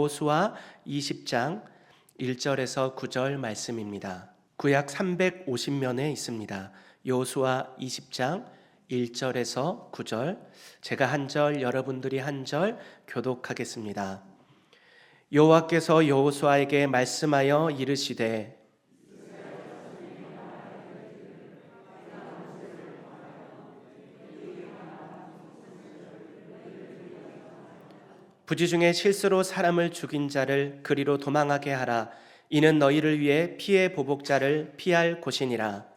여호수아 20장 1절에서 9절 말씀입니다. 구약 350면에 있습니다. 여호수아 20장 1절에서 9절, 제가 한 절, 여러분들이 한 절 교독하겠습니다. 여호와께서 여호수아에게 말씀하여 이르시되 부지 중에 실수로 사람을 죽인 자를 그리로 도망하게 하라. 이는 너희를 위해 피의 보복자를 피할 곳이니라.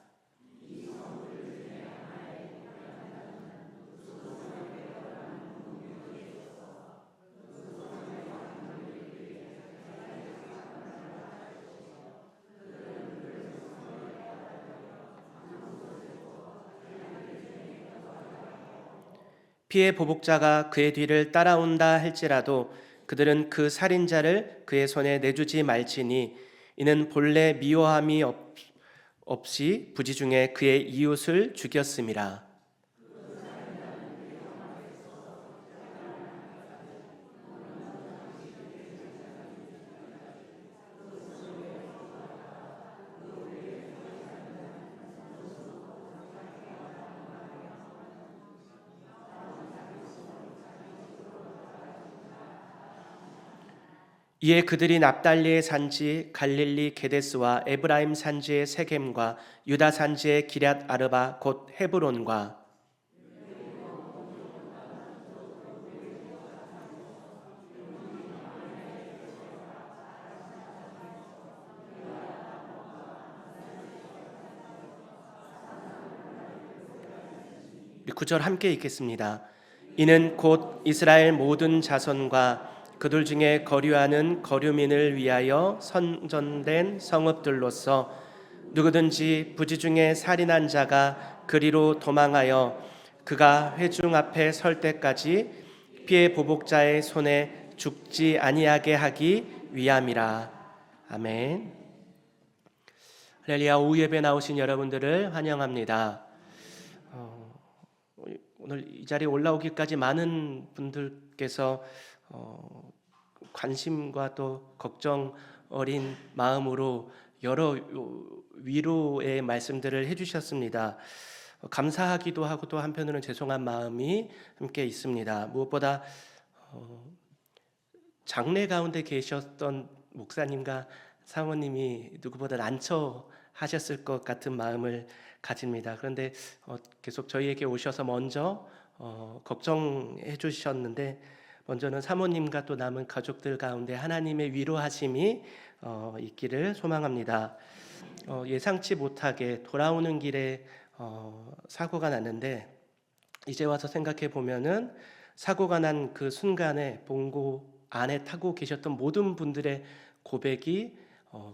피의 보복자가 그의 뒤를 따라온다 할지라도 그들은 그 살인자를 그의 손에 내주지 말지니 이는 본래 미워함이 없이 부지 중에 그의 이웃을 죽였음이라. 이에 그들이 납달리의 산지 갈릴리 게데스와 에브라임 산지의 세겜과 유다 산지의 기럇 아르바 곧 헤브론과 우리 9절 함께 읽겠습니다. 이는 곧 이스라엘 모든 자손과 그들 중에 거류하는 거류민을 위하여 선전된 성읍들로서 누구든지 부지 중에 살인한 자가 그리로 도망하여 그가 회중 앞에 설 때까지 피의 보복자의 손에 죽지 아니하게 하기 위함이라. 아멘. 할렐루야. 오후 예배 나오신 여러분들을 환영합니다. 오늘 이 자리에 올라오기까지 많은 분들께서 관심과 또 걱정 어린 마음으로 여러 위로의 말씀들을 해주셨습니다. 감사하기도 하고 또 한편으로는 죄송한 마음이 함께 있습니다. 무엇보다 장례 가운데 계셨던 목사님과 사모님이 누구보다 난처하셨을 것 같은 마음을 가집니다. 그런데 계속 저희에게 오셔서 먼저 걱정해 주셨는데 먼저는 사모님과 또 남은 가족들 가운데 하나님의 위로하심이 있기를 소망합니다. 예상치 못하게 돌아오는 길에 사고가 났는데 이제 와서 생각해 보면은 사고가 난 그 순간에 봉고 안에 타고 계셨던 모든 분들의 고백이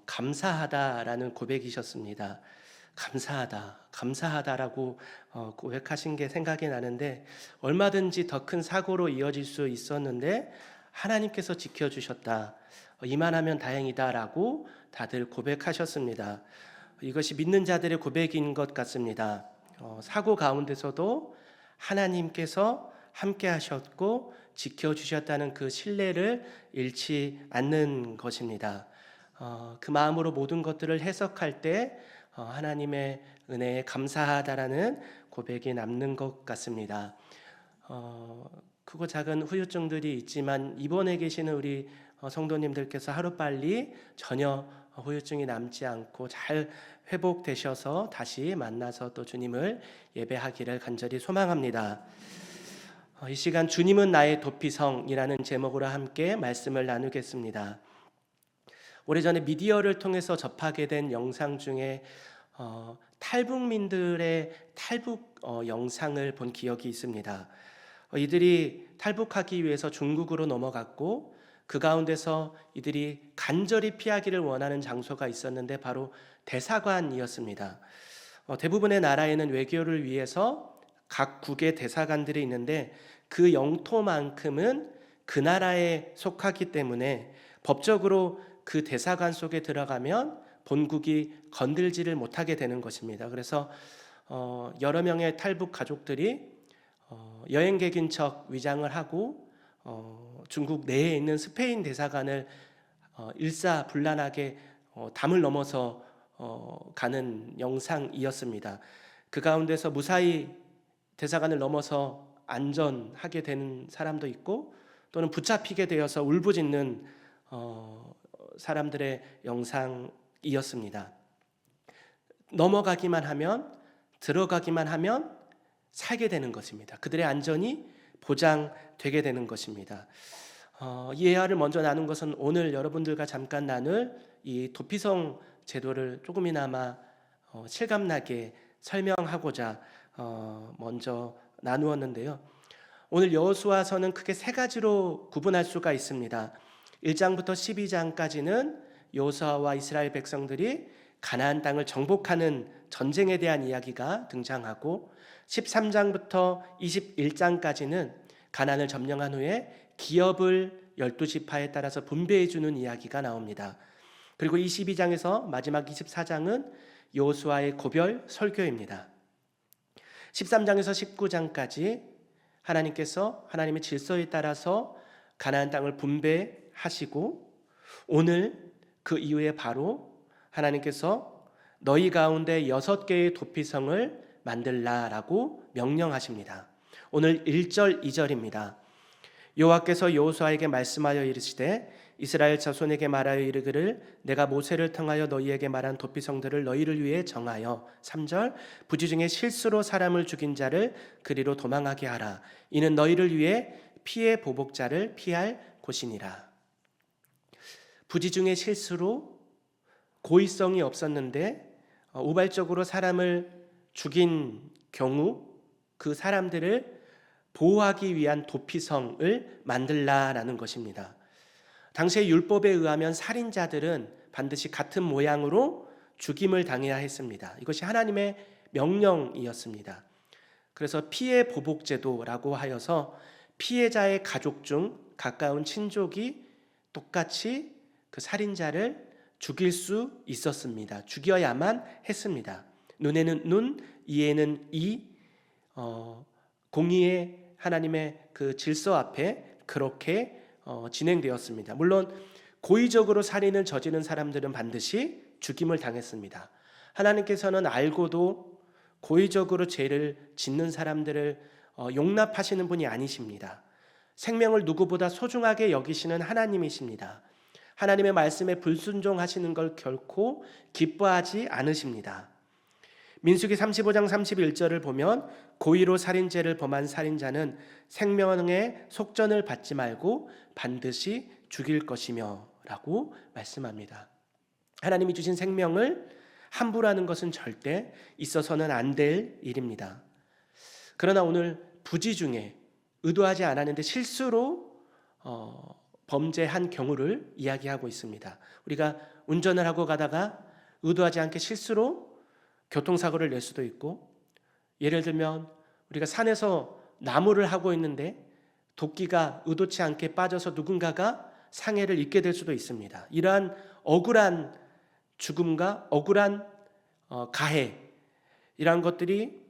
감사하다라는 고백이셨습니다. 감사하다라고 고백하신 게 생각이 나는데 얼마든지 더 큰 사고로 이어질 수 있었는데 하나님께서 지켜주셨다. 이만하면 다행이다라고 다들 고백하셨습니다. 이것이 믿는 자들의 고백인 것 같습니다. 사고 가운데서도 하나님께서 함께 하셨고 지켜주셨다는 그 신뢰를 잃지 않는 것입니다. 그 마음으로 모든 것들을 해석할 때 하나님의 은혜에 감사하다라는 고백이 남는 것 같습니다. 크고 작은 후유증들이 있지만 입원해 계시는 우리 성도님들께서 하루빨리 전혀 후유증이 남지 않고 잘 회복되셔서 다시 만나서 또 주님을 예배하기를 간절히 소망합니다. 이 시간 주님은 나의 도피성이라는 제목으로 함께 말씀을 나누겠습니다. 오래전에 미디어를 통해서 접하게 된 영상 중에 탈북민들의 탈북 영상을 본 기억이 있습니다. 이들이 탈북하기 위해서 중국으로 넘어갔고 그 가운데서 이들이 간절히 피하기를 원하는 장소가 있었는데 바로 대사관이었습니다. 대부분의 나라에는 외교를 위해서 각 국의 대사관들이 있는데 그 영토만큼은 그 나라에 속하기 때문에 법적으로 그 대사관 속에 들어가면 본국이 건들지를 못하게 되는 것입니다. 그래서 여러 명의 탈북 가족들이 여행객인 척 위장을 하고 중국 내에 있는 스페인 대사관을 일사불란하게 담을 넘어서 가는 영상이었습니다. 그 가운데서 무사히 대사관을 넘어서 안전하게 되는 사람도 있고 또는 붙잡히게 되어서 울부짖는 사람들의 영상이었습니다. 넘어가기만 하면, 들어가기만 하면 살게 되는 것입니다. 그들의 안전이 보장되게 되는 것입니다. 이 예화를 먼저 나눈 것은 오늘 여러분들과 잠깐 나눌 이 도피성 제도를 조금이나마 실감나게 설명하고자 먼저 나누었는데요. 오늘 여호수아서는 크게 세 가지로 구분할 수가 있습니다. 1장부터 12장까지는 여호수아와 이스라엘 백성들이 가나안 땅을 정복하는 전쟁에 대한 이야기가 등장하고 13장부터 21장까지는 가나안을 점령한 후에 기업을 12지파에 따라서 분배해 주는 이야기가 나옵니다. 그리고 22장에서 마지막 24장은 여호수아의 고별 설교입니다. 13장에서 19장까지 하나님께서 하나님의 질서에 따라서 가나안 땅을 분배하시고 오늘 그 이후에 바로 하나님께서 너희 가운데 6개의 도피성을 만들라라고 명령하십니다. 오늘 1절 2절입니다. 여호와께서 여호수아에게 말씀하여 이르시되 이스라엘 자손에게 말하여 이르기를 내가 모세를 통하여 너희에게 말한 도피성들을 너희를 위해 정하여 3절 부지 중에 실수로 사람을 죽인 자를 그리로 도망하게 하라. 이는 너희를 위해 피의 보복자를 피할 곳이니라. 부지 중에 실수로 고의성이 없었는데 우발적으로 사람을 죽인 경우 그 사람들을 보호하기 위한 도피성을 만들라라는 것입니다. 당시의 율법에 의하면 살인자들은 반드시 같은 모양으로 죽임을 당해야 했습니다. 이것이 하나님의 명령이었습니다. 그래서 피해 보복 제도라고 하여서 피해자의 가족 중 가까운 친족이 똑같이 그 살인자를 죽일 수 있었습니다. 죽여야만 했습니다. 눈에는 눈, 이에는 이, 공의의 하나님의 그 질서 앞에 그렇게 진행되었습니다. 물론 고의적으로 살인을 저지른 사람들은 반드시 죽임을 당했습니다. 하나님께서는 알고도 고의적으로 죄를 짓는 사람들을 용납하시는 분이 아니십니다. 생명을 누구보다 소중하게 여기시는 하나님이십니다. 하나님의 말씀에 불순종하시는 걸 결코 기뻐하지 않으십니다. 민수기 35장 31절을 보면 고의로 살인죄를 범한 살인자는 생명의 속전을 받지 말고 반드시 죽일 것이며 라고 말씀합니다. 하나님이 주신 생명을 함부로 하는 것은 절대 있어서는 안 될 일입니다. 그러나 오늘 부지 중에 의도하지 않았는데 실수로 범죄한 경우를 이야기하고 있습니다. 우리가 운전을 하고 가다가 의도하지 않게 실수로 교통사고를 낼 수도 있고, 예를 들면 우리가 산에서 나무를 하고 있는데 도끼가 의도치 않게 빠져서 누군가가 상해를 입게 될 수도 있습니다. 이러한 억울한 죽음과 억울한 가해, 이러한 것들이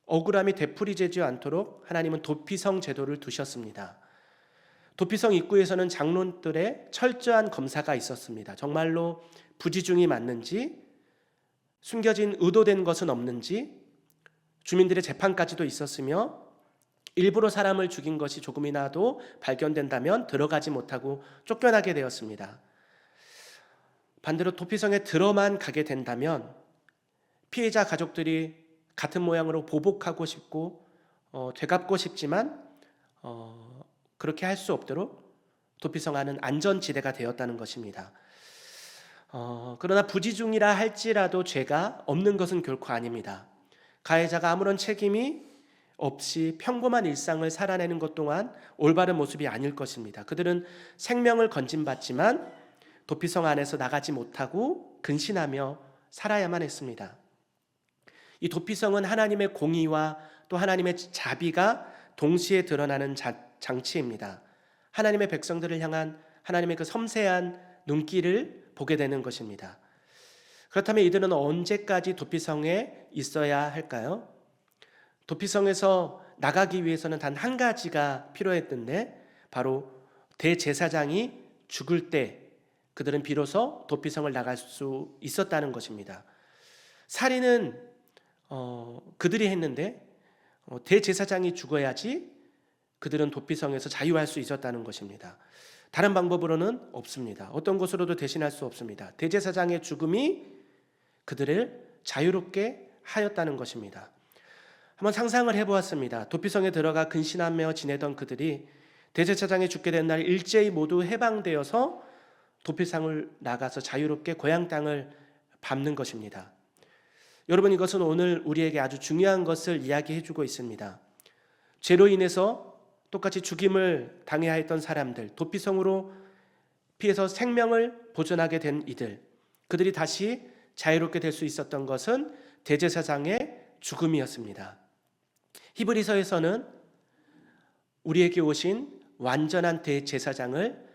억울함이 되풀이되지 않도록 하나님은 도피성 제도를 두셨습니다. 도피성 입구에서는 장로들의 철저한 검사가 있었습니다. 정말로 부지중이 맞는지, 숨겨진 의도된 것은 없는지, 주민들의 재판까지도 있었으며 일부러 사람을 죽인 것이 조금이라도 발견된다면 들어가지 못하고 쫓겨나게 되었습니다. 반대로 도피성에 들어만 가게 된다면 피해자 가족들이 같은 모양으로 보복하고 싶고 되갚고 싶지만 그렇게 할 수 없도록 도피성 안은 안전지대가 되었다는 것입니다. 그러나 부지중이라 할지라도 죄가 없는 것은 결코 아닙니다. 가해자가 아무런 책임이 없이 평범한 일상을 살아내는 것 또한 올바른 모습이 아닐 것입니다. 그들은 생명을 건진받지만 도피성 안에서 나가지 못하고 근신하며 살아야만 했습니다. 이 도피성은 하나님의 공의와 또 하나님의 자비가 동시에 드러나는 장치입니다. 하나님의 백성들을 향한 하나님의 그 섬세한 눈길을 보게 되는 것입니다. 그렇다면 이들은 언제까지 도피성에 있어야 할까요? 도피성에서 나가기 위해서는 단 한 가지가 필요했던데 바로 대제사장이 죽을 때 그들은 비로소 도피성을 나갈 수 있었다는 것입니다. 살인은 그들이 했는데 대제사장이 죽어야지 그들은 도피성에서 자유할 수 있었다는 것입니다. 다른 방법으로는 없습니다. 어떤 것으로도 대신할 수 없습니다. 대제사장의 죽음이 그들을 자유롭게 하였다는 것입니다. 한번 상상을 해보았습니다. 도피성에 들어가 근신하며 지내던 그들이 대제사장이 죽게 된 날 일제히 모두 해방되어서 도피성을 나가서 자유롭게 고향 땅을 밟는 것입니다. 여러분, 이것은 오늘 우리에게 아주 중요한 것을 이야기해주고 있습니다. 죄로 인해서 똑같이 죽임을 당해야 했던 사람들, 도피성으로 피해서 생명을 보존하게 된 이들, 그들이 다시 자유롭게 될 수 있었던 것은 대제사장의 죽음이었습니다. 히브리서에서는 우리에게 오신 완전한 대제사장을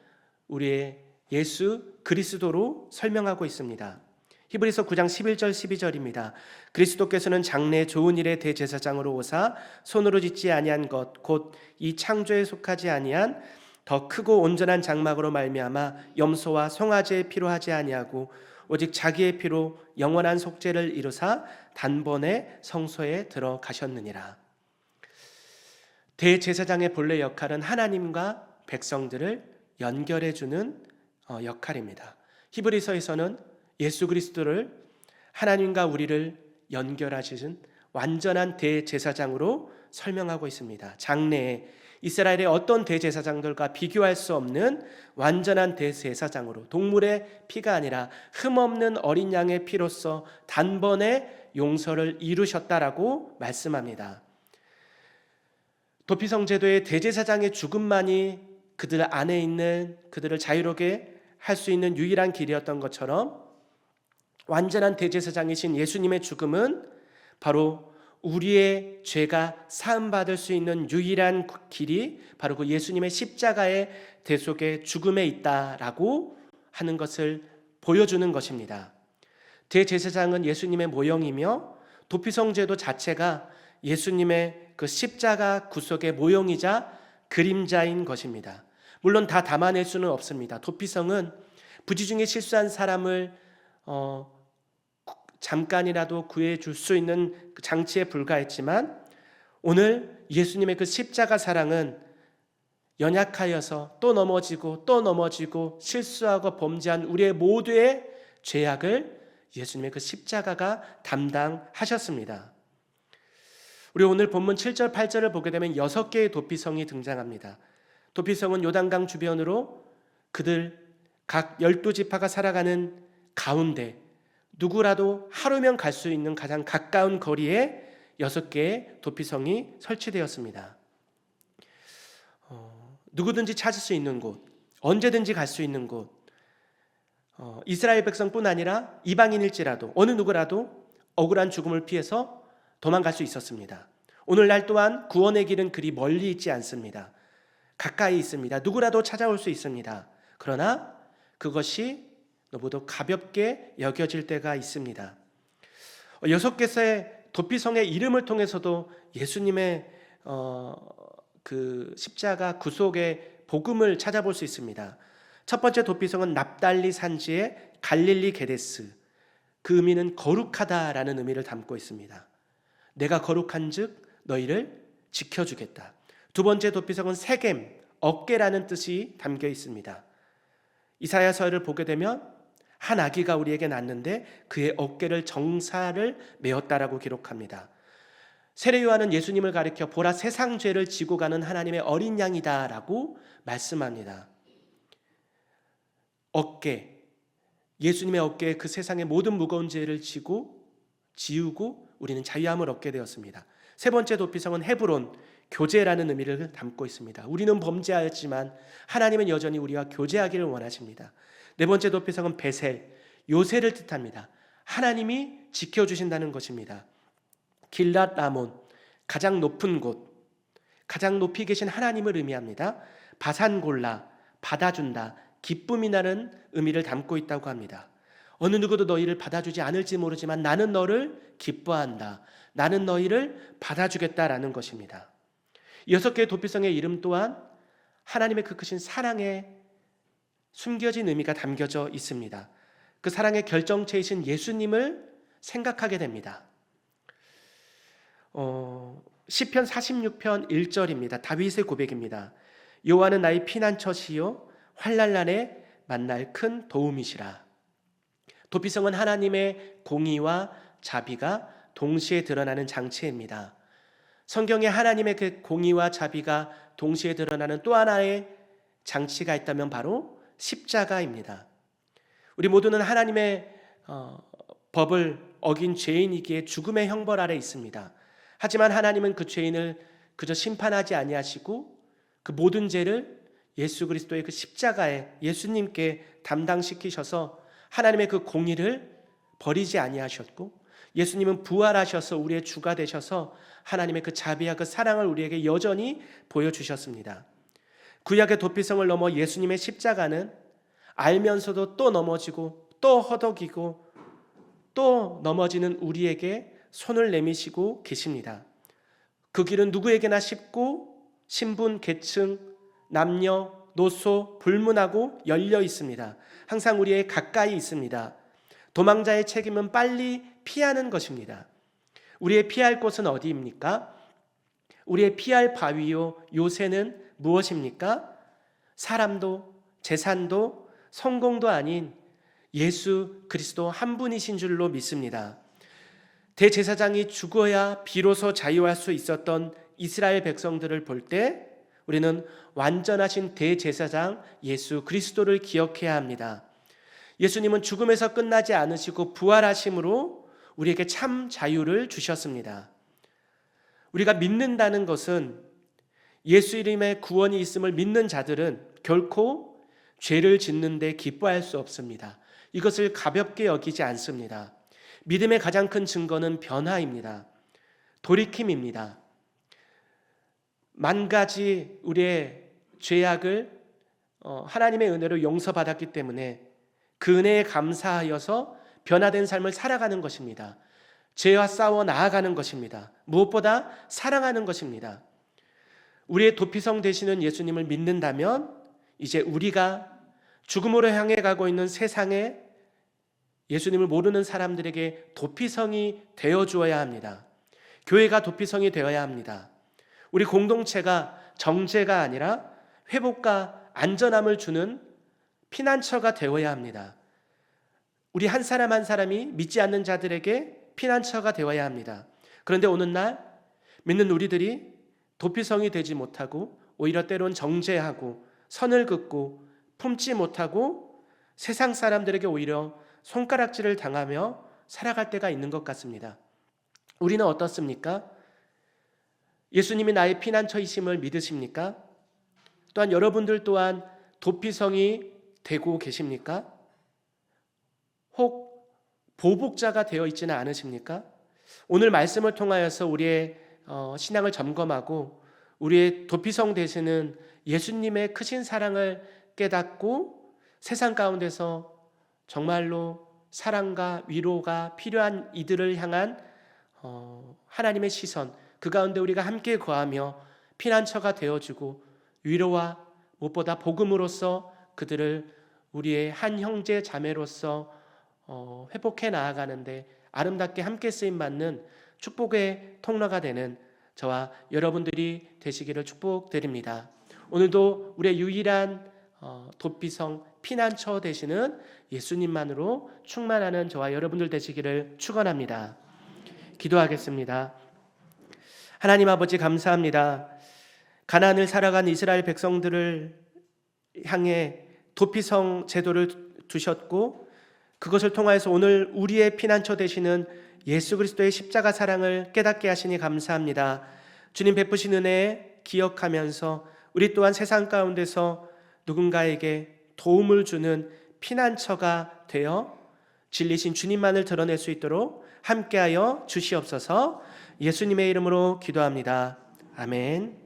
우리의 예수 그리스도로 설명하고 있습니다. 히브리서 9장 11절 12절입니다. 그리스도께서는 장래 좋은 일의 대제사장으로 오사 손으로 짓지 아니한 것 곧 이 창조에 속하지 아니한 더 크고 온전한 장막으로 말미암아 염소와 송아지의 피로 하지 아니하고 오직 자기의 피로 영원한 속죄를 이루사 단번에 성소에 들어가셨느니라. 대제사장의 본래 역할은 하나님과 백성들을 연결해 주는 역할입니다. 히브리서에서는 예수 그리스도를 하나님과 우리를 연결하시는 완전한 대제사장으로 설명하고 있습니다. 장래에 이스라엘의 어떤 대제사장들과 비교할 수 없는 완전한 대제사장으로 동물의 피가 아니라 흠없는 어린 양의 피로써 단번에 용서를 이루셨다라고 말씀합니다. 도피성 제도의 대제사장의 죽음만이 그들 안에 있는 그들을 자유롭게 할 수 있는 유일한 길이었던 것처럼 완전한 대제사장이신 예수님의 죽음은 바로 우리의 죄가 사함받을 수 있는 유일한 길이 바로 그 예수님의 십자가의 대속의 죽음에 있다라고 하는 것을 보여주는 것입니다. 대제사장은 예수님의 모형이며 도피성 제도 자체가 예수님의 그 십자가 구속의 모형이자 그림자인 것입니다. 물론 다 담아낼 수는 없습니다. 도피성은 부지 중에 실수한 사람을 잠깐이라도 구해줄 수 있는 장치에 불과했지만 오늘 예수님의 그 십자가 사랑은 연약하여서 또 넘어지고 실수하고 범죄한 우리의 모두의 죄악을 예수님의 그 십자가가 담당하셨습니다. 우리 오늘 본문 7절 8절을 보게 되면 6개의 도피성이 등장합니다. 도피성은 요단강 주변으로 그들 각 12지파가 살아가는 가운데 누구라도 하루면 갈 수 있는 가장 가까운 거리에 6개의 도피성이 설치되었습니다. 누구든지 찾을 수 있는 곳, 언제든지 갈 수 있는 곳, 이스라엘 백성뿐 아니라 이방인일지라도 어느 누구라도 억울한 죽음을 피해서 도망갈 수 있었습니다. 오늘날 또한 구원의 길은 그리 멀리 있지 않습니다. 가까이 있습니다. 누구라도 찾아올 수 있습니다. 그러나 그것이 너무도 가볍게 여겨질 때가 있습니다. 6개의 도피성의 이름을 통해서도 예수님의 그 십자가 구속의 복음을 찾아볼 수 있습니다. 첫 번째 도피성은 납달리 산지의 갈릴리 게데스, 그 의미는 거룩하다라는 의미를 담고 있습니다. 내가 거룩한즉 너희를 지켜주겠다. 두 번째 도피성은 세겜, 어깨라는 뜻이 담겨 있습니다. 이사야서를 보게 되면 한 아기가 우리에게 낳았는데 그의 어깨를 정사를 메었다라고 기록합니다. 세례 요한은 예수님을 가리켜 보라 세상 죄를 지고 가는 하나님의 어린 양이다라고 말씀합니다. 어깨, 예수님의 어깨에 그 세상의 모든 무거운 죄를 지우고 우리는 자유함을 얻게 되었습니다. 세 번째 도피성은 헤브론, 교제라는 의미를 담고 있습니다. 우리는 범죄하였지만 하나님은 여전히 우리와 교제하기를 원하십니다. 네 번째 도피성은 베셀, 요새를 뜻합니다. 하나님이 지켜주신다는 것입니다. 길랏 라몬, 가장 높은 곳, 가장 높이 계신 하나님을 의미합니다. 바산골라, 받아준다, 기쁨이 나는 의미를 담고 있다고 합니다. 어느 누구도 너희를 받아주지 않을지 모르지만 나는 너를 기뻐한다. 나는 너희를 받아주겠다라는 것입니다. 6개의 도피성의 이름 또한 하나님의 그 크신 사랑에 숨겨진 의미가 담겨져 있습니다. 그 사랑의 결정체이신 예수님을 생각하게 됩니다. 시편 46편 1절입니다. 다윗의 고백입니다. 여호와는 나의 피난처시요 환난날에 만날 큰 도움이시라. 도피성은 하나님의 공의와 자비가 동시에 드러나는 장치입니다. 성경에 하나님의 그 공의와 자비가 동시에 드러나는 또 하나의 장치가 있다면 바로 십자가입니다. 우리 모두는 하나님의 법을 어긴 죄인이기에 죽음의 형벌 아래 있습니다. 하지만 하나님은 그 죄인을 그저 심판하지 아니하시고 그 모든 죄를 예수 그리스도의 그 십자가에 예수님께 담당시키셔서 하나님의 그 공의를 버리지 아니하셨고, 예수님은 부활하셔서 우리의 주가 되셔서 하나님의 그 자비와 그 사랑을 우리에게 여전히 보여주셨습니다. 구약의 도피성을 넘어 예수님의 십자가는 알면서도 또 넘어지고 또 허덕이고 또 넘어지는 우리에게 손을 내미시고 계십니다. 그 길은 누구에게나 쉽고 신분, 계층, 남녀, 노소 불문하고 열려 있습니다. 항상 우리의 가까이 있습니다. 도망자의 책임은 빨리 피하는 것입니다. 우리의 피할 곳은 어디입니까? 우리의 피할 바위요 요새는 무엇입니까? 사람도 재산도 성공도 아닌 예수 그리스도 한 분이신 줄로 믿습니다. 대제사장이 죽어야 비로소 자유할 수 있었던 이스라엘 백성들을 볼 때 우리는 완전하신 대제사장 예수 그리스도를 기억해야 합니다. 예수님은 죽음에서 끝나지 않으시고 부활하심으로 우리에게 참 자유를 주셨습니다. 우리가 믿는다는 것은, 예수 이름의 구원이 있음을 믿는 자들은 결코 죄를 짓는 데 기뻐할 수 없습니다. 이것을 가볍게 여기지 않습니다. 믿음의 가장 큰 증거는 변화입니다. 돌이킴입니다. 만 가지 우리의 죄악을 하나님의 은혜로 용서받았기 때문에 그 은혜에 감사하여서 변화된 삶을 살아가는 것입니다. 죄와 싸워 나아가는 것입니다. 무엇보다 사랑하는 것입니다. 우리의 도피성 되시는 예수님을 믿는다면 이제 우리가 죽음으로 향해 가고 있는 세상에 예수님을 모르는 사람들에게 도피성이 되어주어야 합니다. 교회가 도피성이 되어야 합니다. 우리 공동체가 정죄가 아니라 회복과 안전함을 주는 피난처가 되어야 합니다. 우리 한 사람 한 사람이 믿지 않는 자들에게 피난처가 되어야 합니다. 그런데 오늘날 믿는 우리들이 도피성이 되지 못하고 오히려 때론 정죄하고 선을 긋고 품지 못하고 세상 사람들에게 오히려 손가락질을 당하며 살아갈 때가 있는 것 같습니다. 우리는 어떻습니까? 예수님이 나의 피난처이심을 믿으십니까? 또한 여러분들 또한 도피성이 되고 계십니까? 혹 보복자가 되어 있지는 않으십니까? 오늘 말씀을 통하여서 우리의 신앙을 점검하고 우리의 도피성 되시는 예수님의 크신 사랑을 깨닫고 세상 가운데서 정말로 사랑과 위로가 필요한 이들을 향한 하나님의 시선, 그 가운데 우리가 함께 거하며 피난처가 되어주고 위로와 무엇보다 복음으로써 그들을 우리의 한 형제 자매로서 회복해 나아가는데 아름답게 함께 쓰임받는 축복의 통로가 되는 저와 여러분들이 되시기를 축복드립니다. 오늘도 우리의 유일한 도피성 피난처 되시는 예수님만으로 충만하는 저와 여러분들 되시기를 축원합니다. 기도하겠습니다. 하나님 아버지 감사합니다. 가나안을 살아간 이스라엘 백성들을 향해 도피성 제도를 두셨고 그것을 통하여서 오늘 우리의 피난처 되시는 예수 그리스도의 십자가 사랑을 깨닫게 하시니 감사합니다. 주님 베푸신 은혜 기억하면서 우리 또한 세상 가운데서 누군가에게 도움을 주는 피난처가 되어 진리신 주님만을 드러낼 수 있도록 함께하여 주시옵소서. 예수님의 이름으로 기도합니다. 아멘.